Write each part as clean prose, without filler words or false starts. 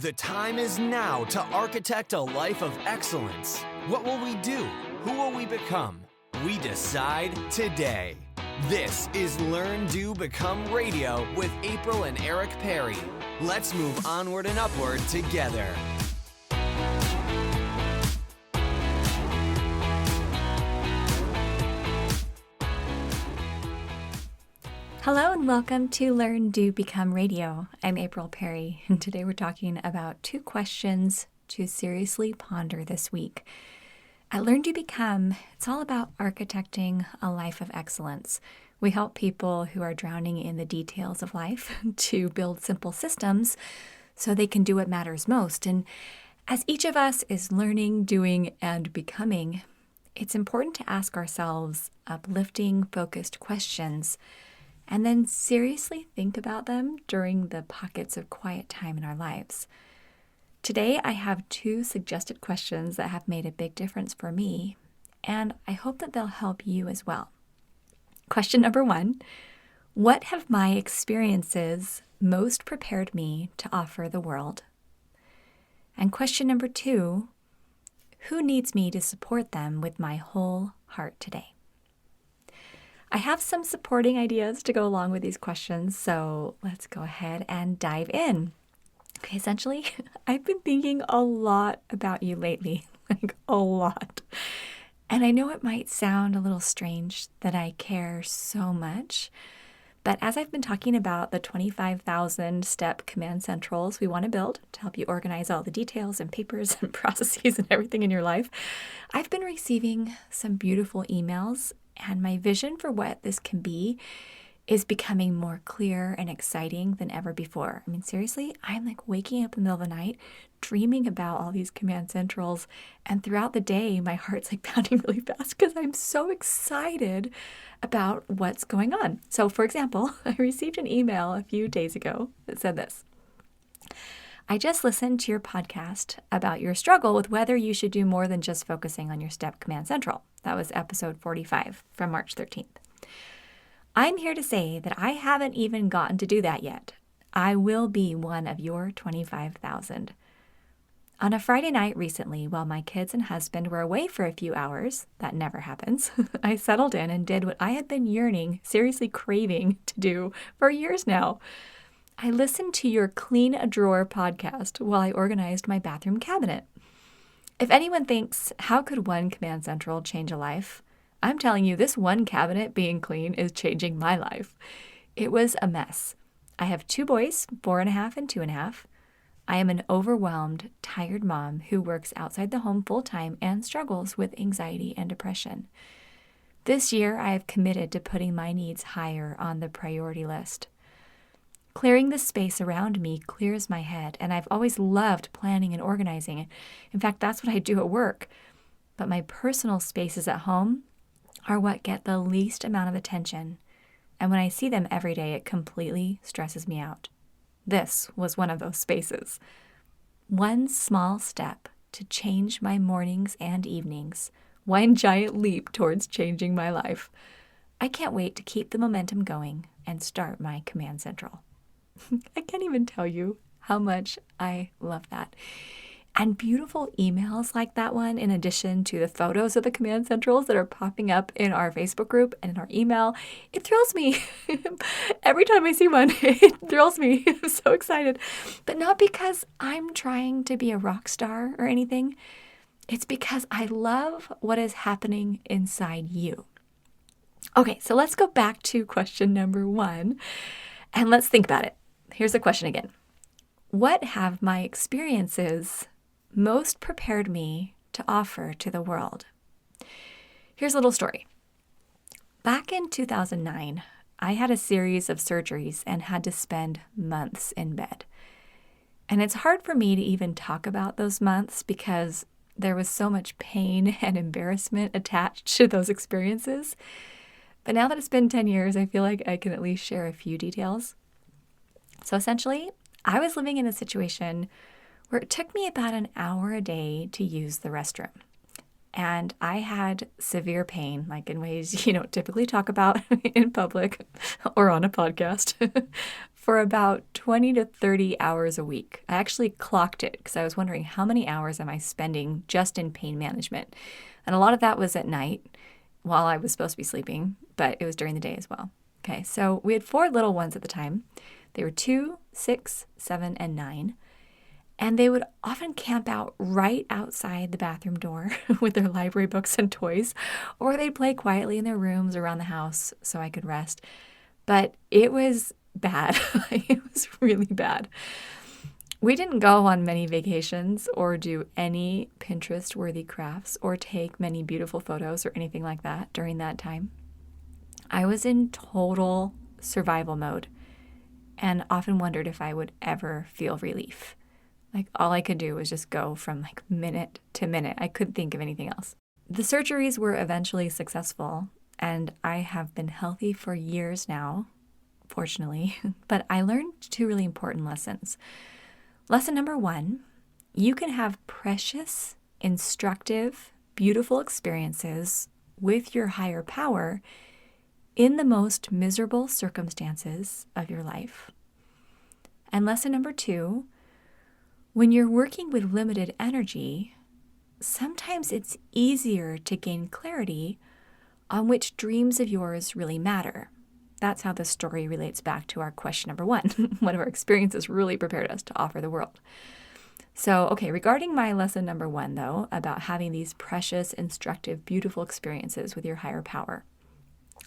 The time is now to architect a life of excellence. What will we do? Who will we become? We decide today. This is Learn, Do, Become Radio with April and Eric Perry. Let's move onward and upward together. Hello and welcome to Learn, Do, Become Radio. I'm April Perry, and today we're talking about 2 questions to seriously ponder this week. At Learn, Do, Become, it's all about architecting a life of excellence. We help people who are drowning in the details of life to build simple systems so they can do what matters most. And as each of us is learning, doing, and becoming, it's important to ask ourselves uplifting, focused questions and then seriously think about them during the pockets of quiet time in our lives. Today, I have 2 suggested questions that have made a big difference for me, and I hope that they'll help you as well. Question number 1, what have my experiences most prepared me to offer the world? And question number 2, who needs me to support them with my whole heart today? I have some supporting ideas to go along with these questions, so let's go ahead and dive in. Okay, essentially, I've been thinking a lot about you lately, like a lot. And I know it might sound a little strange that I care so much, but as I've been talking about the 25,000 step command centrals we want to build to help you organize all the details and papers and processes and everything in your life, I've been receiving some beautiful emails. And my vision for what this can be is becoming more clear and exciting than ever before. I mean, seriously, I'm like waking up in the middle of the night, dreaming about all these command centrals. And throughout the day, my heart's like pounding really fast because I'm so excited about what's going on. So for example, I received an email a few days ago that said this. I just listened to your podcast about your struggle with whether you should do more than just focusing on your STEP Command Central. That was episode 45 from March 13th. I'm here to say that I haven't even gotten to do that yet. I will be one of your 25,000. On a Friday night recently, while my kids and husband were away for a few hours, that never happens, I settled in and did what I had been yearning, seriously craving to do for years now. I listened to your Clean a Drawer podcast while I organized my bathroom cabinet. If anyone thinks, how could one command central change a life? I'm telling you, this one cabinet being clean is changing my life. It was a mess. I have 2 boys, 4.5 and 2.5. I am an overwhelmed, tired mom who works outside the home full-time and struggles with anxiety and depression. This year, I have committed to putting my needs higher on the priority list. Clearing the space around me clears my head, and I've always loved planning and organizing. In fact, that's what I do at work. But my personal spaces at home are what get the least amount of attention. And when I see them every day, it completely stresses me out. This was one of those spaces. One small step to change my mornings and evenings. One giant leap towards changing my life. I can't wait to keep the momentum going and start my command central. I can't even tell you how much I love that. And beautiful emails like that one, in addition to the photos of the command centrals that are popping up in our Facebook group and in our email, it thrills me. Every time I see one, it thrills me. I'm so excited. But not because I'm trying to be a rock star or anything. It's because I love what is happening inside you. Okay, so let's go back to question number 1 and let's think about it. Here's the question again. What have my experiences most prepared me to offer to the world? Here's a little story. Back in 2009, I had a series of surgeries and had to spend months in bed. And it's hard for me to even talk about those months because there was so much pain and embarrassment attached to those experiences. But now that it's been 10 years, I feel like I can at least share a few details. So essentially, I was living in a situation where it took me about an hour a day to use the restroom. And I had severe pain, like in ways you don't typically talk about in public or on a podcast, for about 20 to 30 hours a week. I actually clocked it because I was wondering how many hours am I spending just in pain management. And a lot of that was at night while I was supposed to be sleeping, but it was during the day as well. Okay, so we had 4 little ones at the time. They were 2, 6, 7, and 9. And they would often camp out right outside the bathroom door with their library books and toys, or they'd play quietly in their rooms around the house so I could rest. But it was bad. It was really bad. We didn't go on many vacations or do any Pinterest-worthy crafts or take many beautiful photos or anything like that during that time. I was in total survival mode and often wondered if I would ever feel relief. Like all I could do was just go from like minute to minute. I couldn't think of anything else. The surgeries were eventually successful, and I have been healthy for years now, fortunately. But I learned 2 really important lessons. Lesson number 1, you can have precious, instructive, beautiful experiences with your higher power in the most miserable circumstances of your life. And lesson number 2, when you're working with limited energy, sometimes it's easier to gain clarity on which dreams of yours really matter. That's how this story relates back to our question number 1. What of our experiences really prepared us to offer the world? So, okay, regarding my lesson number 1, though, about having these precious, instructive, beautiful experiences with your higher power,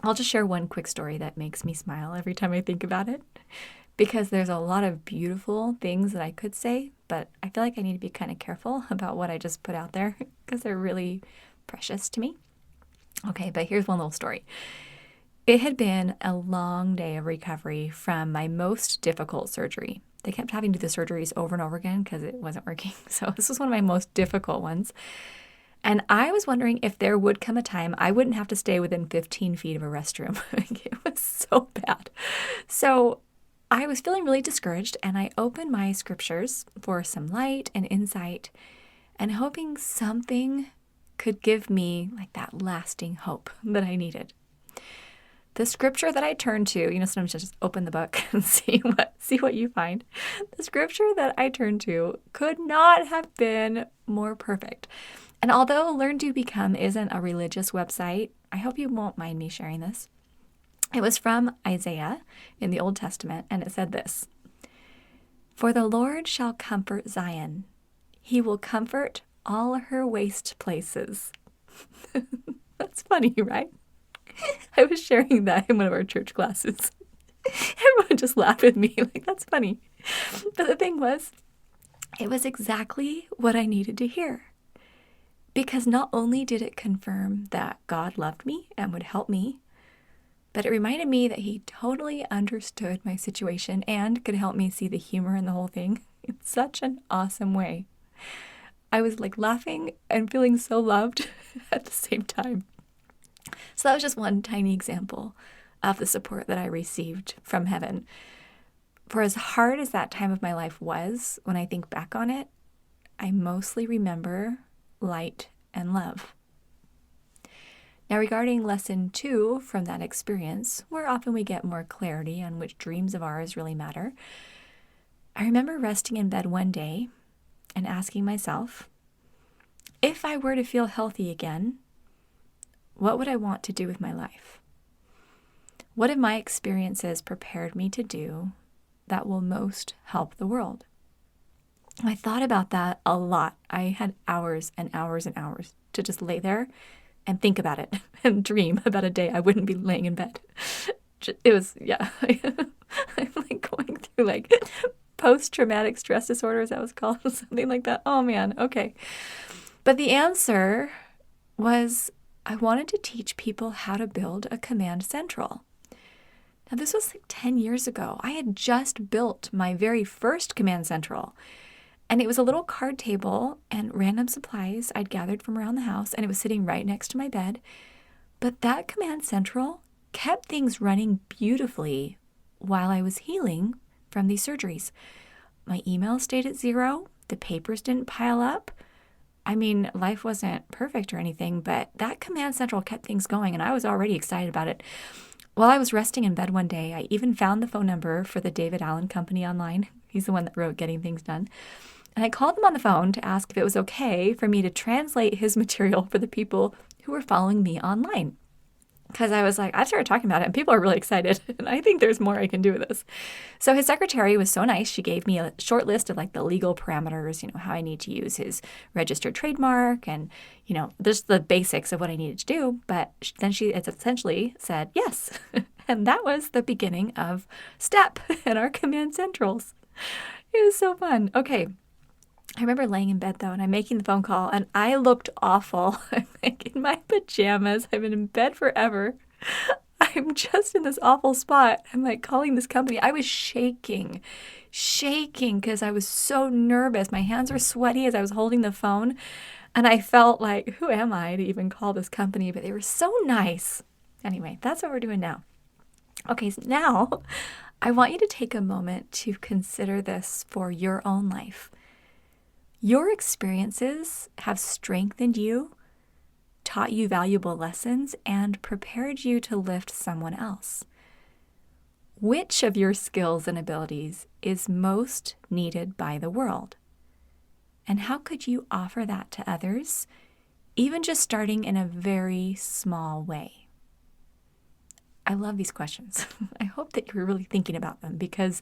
I'll just share one quick story that makes me smile every time I think about it, because there's a lot of beautiful things that I could say, but I feel like I need to be kind of careful about what I just put out there because they're really precious to me. Okay, but here's one little story. It had been a long day of recovery from my most difficult surgery. They kept having to do the surgeries over and over again because it wasn't working. So this was one of my most difficult ones. And I was wondering if there would come a time I wouldn't have to stay within 15 feet of a restroom. It was so bad. So I was feeling really discouraged, and I opened my scriptures for some light and insight and hoping something could give me like that lasting hope that I needed. The scripture that I turned to, sometimes you just open the book and see what you find. The scripture that I turned to could not have been more perfect. And although Learn to Become isn't a religious website, I hope you won't mind me sharing this. It was from Isaiah in the Old Testament, and it said this: "For the Lord shall comfort Zion. He will comfort all her waste places." That's funny, right? I was sharing that in one of our church classes. Everyone just laughed with me, like, that's funny. But the thing was, it was exactly what I needed to hear. Because not only did it confirm that God loved me and would help me, but it reminded me that He totally understood my situation and could help me see the humor in the whole thing in such an awesome way. I was like laughing and feeling so loved at the same time. So that was just one tiny example of the support that I received from heaven. For as hard as that time of my life was, when I think back on it, I mostly remember light and love. Now, regarding lesson 2 from that experience, where often we get more clarity on which dreams of ours really matter, I remember resting in bed one day and asking myself, if I were to feel healthy again, what would I want to do with my life? What have my experiences prepared me to do that will most help the world? I thought about that a lot. I had hours and hours and hours to just lay there and think about it and dream about a day I wouldn't be laying in bed. It was, yeah. I'm like going through like post-traumatic stress disorder, as that was called, something like that. Oh man, okay. But the answer was I wanted to teach people how to build a command central. Now, this was like 10 years ago. I had just built my very first command central. And it was a little card table and random supplies I'd gathered from around the house, and it was sitting right next to my bed. But that command central kept things running beautifully while I was healing from these surgeries. My email stayed at 0. The papers didn't pile up. I mean, life wasn't perfect or anything, but that command central kept things going, and I was already excited about it. While I was resting in bed one day, I even found the phone number for the David Allen Company online. He's the one that wrote Getting Things Done. And I called them on the phone to ask if it was okay for me to translate his material for the people who were following me online. Because I was like, I started talking about it and people are really excited. And I think there's more I can do with this. So his secretary was so nice. She gave me a short list of like the legal parameters, how I need to use his registered trademark and, just the basics of what I needed to do. But then she essentially said yes. And that was the beginning of STEP in our command centrals. It was so fun. Okay. I remember laying in bed, though, and I'm making the phone call, and I looked awful. I'm like in my pajamas. I've been in bed forever. I'm just in this awful spot. I'm like calling this company. I was shaking because I was so nervous. My hands were sweaty as I was holding the phone, and I felt like, who am I to even call this company? But they were so nice. Anyway, that's what we're doing now. Okay, so now I want you to take a moment to consider this for your own life. Your experiences have strengthened you, taught you valuable lessons, and prepared you to lift someone else. Which of your skills and abilities is most needed by the world? And how could you offer that to others, even just starting in a very small way? I love these questions. I hope that you're really thinking about them because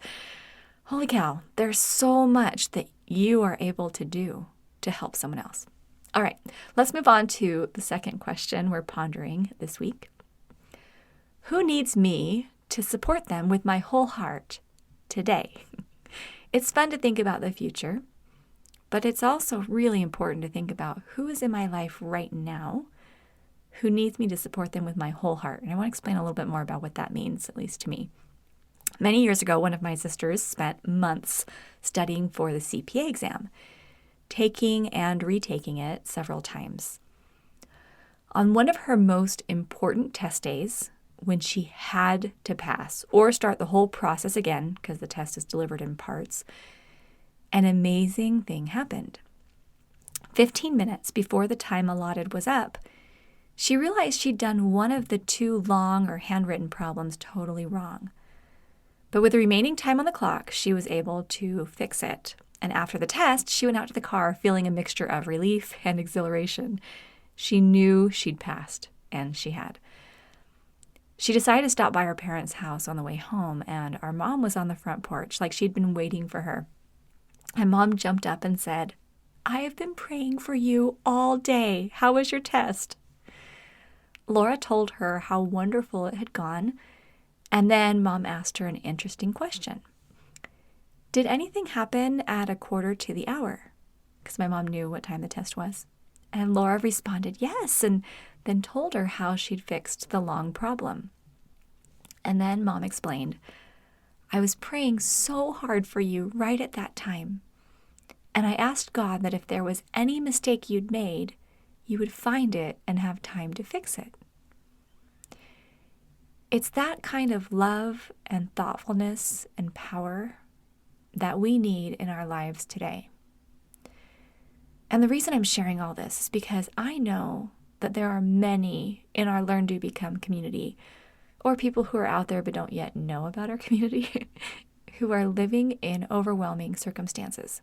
holy cow, there's so much that you are able to do to help someone else. All right, let's move on to the second question we're pondering this week. Who needs me to support them with my whole heart today? It's fun to think about the future, but it's also really important to think about who is in my life right now who needs me to support them with my whole heart. And I want to explain a little bit more about what that means, at least to me. Many years ago, one of my sisters spent months studying for the CPA exam, taking and retaking it several times. On one of her most important test days, when she had to pass or start the whole process again, because the test is delivered in parts, an amazing thing happened. 15 minutes before the time allotted was up, she realized she'd done one of the two long or handwritten problems totally wrong. But with the remaining time on the clock, she was able to fix it. And after the test, she went out to the car feeling a mixture of relief and exhilaration. She knew she'd passed, and she had. She decided to stop by her parents' house on the way home, and our mom was on the front porch like she'd been waiting for her. And Mom jumped up and said, "I have been praying for you all day. How was your test?" Laura told her how wonderful it had gone, and then Mom asked her an interesting question. Did anything happen at 1:45? Because my mom knew what time the test was. And Laura responded yes, and then told her how she'd fixed the long problem. And then Mom explained, "I was praying so hard for you right at that time. And I asked God that if there was any mistake you'd made, you would find it and have time to fix it." It's that kind of love and thoughtfulness and power that we need in our lives today. And the reason I'm sharing all this is because I know that there are many in our Learn, Do, Become community, or people who are out there but don't yet know about our community, who are living in overwhelming circumstances.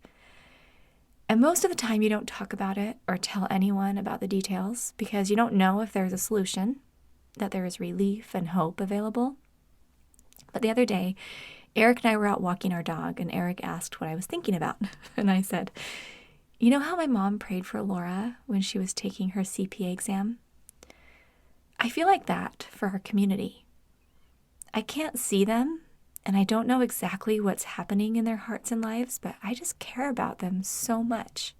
And most of the time you don't talk about it or tell anyone about the details because you don't know if there's a solution, that there is relief and hope available. But the other day, Eric and I were out walking our dog, and Eric asked what I was thinking about. And I said, "You know how my mom prayed for Laura when she was taking her CPA exam? I feel like that for our community. I can't see them, and I don't know exactly what's happening in their hearts and lives, but I just care about them so much.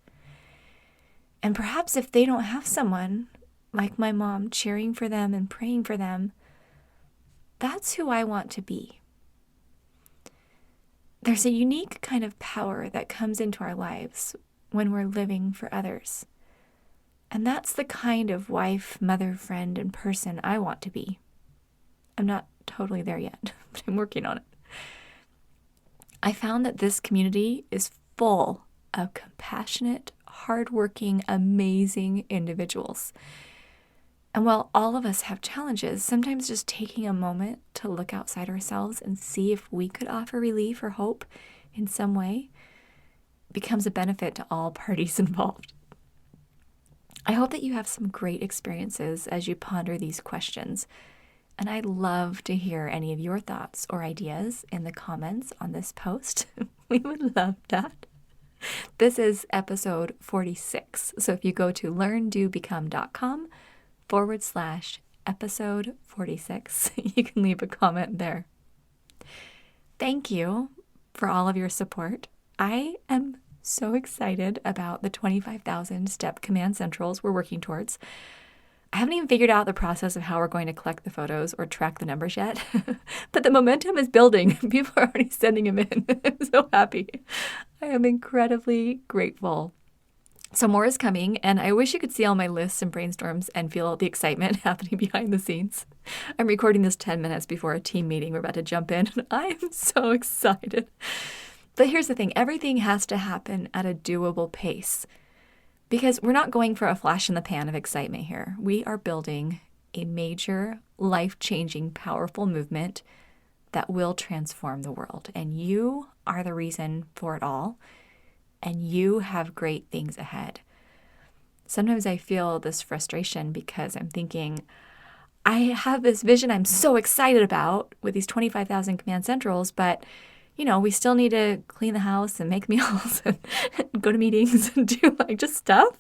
And perhaps if they don't have someone like my mom cheering for them and praying for them, that's who I want to be." There's a unique kind of power that comes into our lives when we're living for others. And that's the kind of wife, mother, friend, and person I want to be. I'm not totally there yet, but I'm working on it. I found that this community is full of compassionate, hardworking, amazing individuals. And while all of us have challenges, sometimes just taking a moment to look outside ourselves and see if we could offer relief or hope in some way becomes a benefit to all parties involved. I hope that you have some great experiences as you ponder these questions. And I'd love to hear any of your thoughts or ideas in the comments on this post. We would love that. This is episode 46. So if you go to learndobecome.com/episode 46, you can leave a comment there. Thank you for all of your support. I am so excited about the 25,000 step command centrals we're working towards. I haven't even figured out the process of how we're going to collect the photos or track the numbers yet, but the momentum is building. People are already sending them in. I'm so happy. I am incredibly grateful. So more is coming, and I wish you could see all my lists and brainstorms and feel the excitement happening behind the scenes. I'm recording this 10 minutes before a team meeting. We're about to jump in, and I am so excited. But here's the thing. Everything has to happen at a doable pace. Because we're not going for a flash in the pan of excitement here. We are building a major, life-changing, powerful movement that will transform the world. And you are the reason for it all. And you have great things ahead. Sometimes I feel this frustration because I'm thinking, I have this vision I'm so excited about with these 25,000 command centrals, but we still need to clean the house and make meals and go to meetings and do just stuff.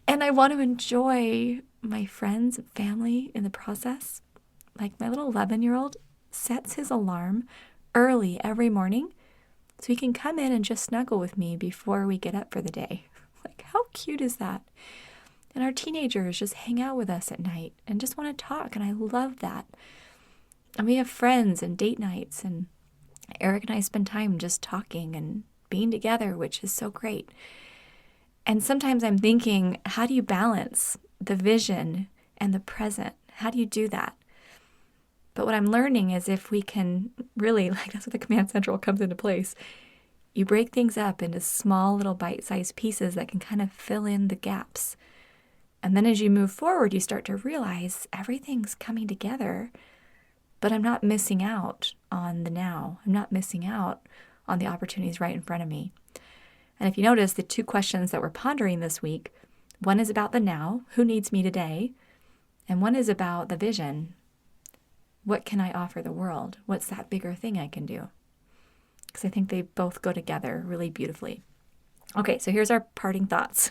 And I want to enjoy my friends and family in the process. Like my little 11-year-old sets his alarm early every morning so he can come in and just snuggle with me before we get up for the day. How cute is that? And our teenagers just hang out with us at night and just want to talk. And I love that. And we have friends and date nights, and Eric and I spend time just talking and being together, which is so great. And sometimes I'm thinking, how do you balance the vision and the present? How do you do that? But what I'm learning is if we can really, that's where the command central comes into place. You break things up into small little bite-sized pieces that can kind of fill in the gaps. And then as you move forward, you start to realize everything's coming together. But I'm not missing out on the now. I'm not missing out on the opportunities right in front of me. And if you notice, the two questions that we're pondering this week, one is about the now, who needs me today? And one is about the vision. What can I offer the world? What's that bigger thing I can do? Because I think they both go together really beautifully. Okay, so here's our parting thoughts.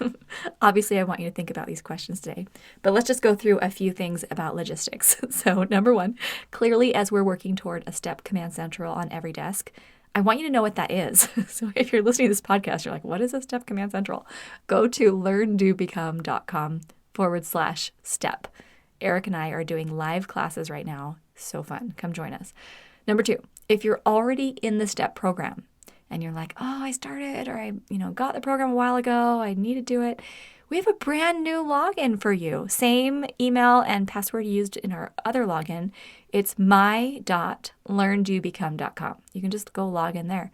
Obviously, I want you to think about these questions today, but let's just go through a few things about logistics. So number one, clearly as we're working toward a step command central on every desk, I want you to know what that is. So if you're listening to this podcast, you're like, what is a step command central? Go to learndobecome.com/step. Eric and I are doing live classes right now. So fun. Come join us. Number two, if you're already in the STEP program, and you're like, oh, I started, or I got the program a while ago, I need to do it, we have a brand new login for you. Same email and password used in our other login. It's my.learndobecome.com. You can just go log in there.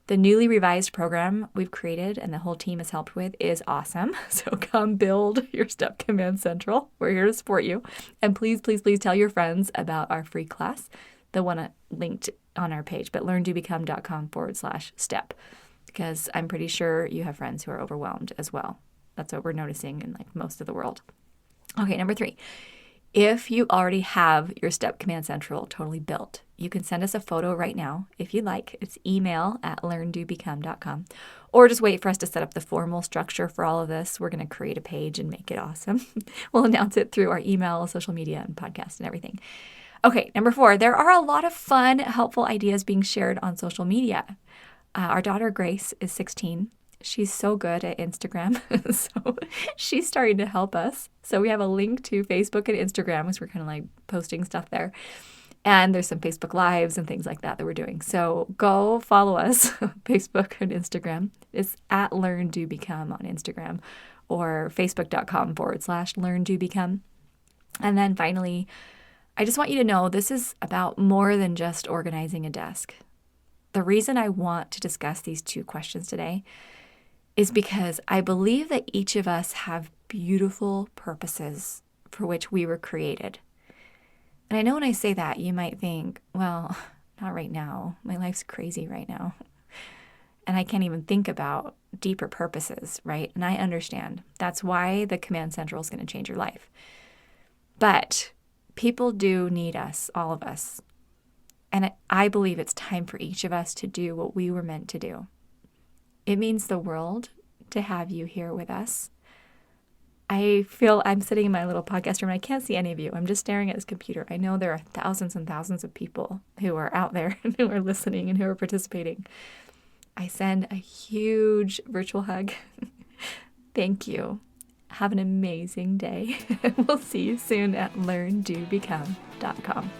The newly revised program we've created and the whole team has helped with is awesome. So come build your STEP Command Central. We're here to support you. And please, please, please tell your friends about our free class, the one linked on our page, but learndobecome.com/step, because I'm pretty sure you have friends who are overwhelmed as well. That's what we're noticing in most of the world. Okay, number three. If you already have your STEP Command Central totally built, you can send us a photo right now if you'd like. It's email@learndobecome.com, or just wait for us to set up the formal structure for all of this. We're going to create a page and make it awesome. We'll announce it through our email, social media, and podcast and everything. Okay, number four, there are a lot of fun, helpful ideas being shared on social media. Our daughter Grace is 16. She's so good at Instagram, so she's starting to help us. So we have a link to Facebook and Instagram, because we're kind of posting stuff there. And there's some Facebook Lives and things like that we're doing. So go follow us, Facebook and Instagram. It's @LearnDoBecome on Instagram, or facebook.com/LearnDoBecome. And then finally, I just want you to know this is about more than just organizing a desk. The reason I want to discuss these two questions today is because I believe that each of us have beautiful purposes for which we were created. And I know when I say that, you might think, well, not right now. My life's crazy right now. And I can't even think about deeper purposes, right? And I understand. That's why the Command Central is going to change your life. But people do need us, all of us. And I believe it's time for each of us to do what we were meant to do. It means the world to have you here with us. I feel I'm sitting in my little podcast room and I can't see any of you. I'm just staring at this computer. I know there are thousands and thousands of people who are out there and who are listening and who are participating. I send a huge virtual hug. Thank you. Have an amazing day. We'll see you soon at learndobecome.com.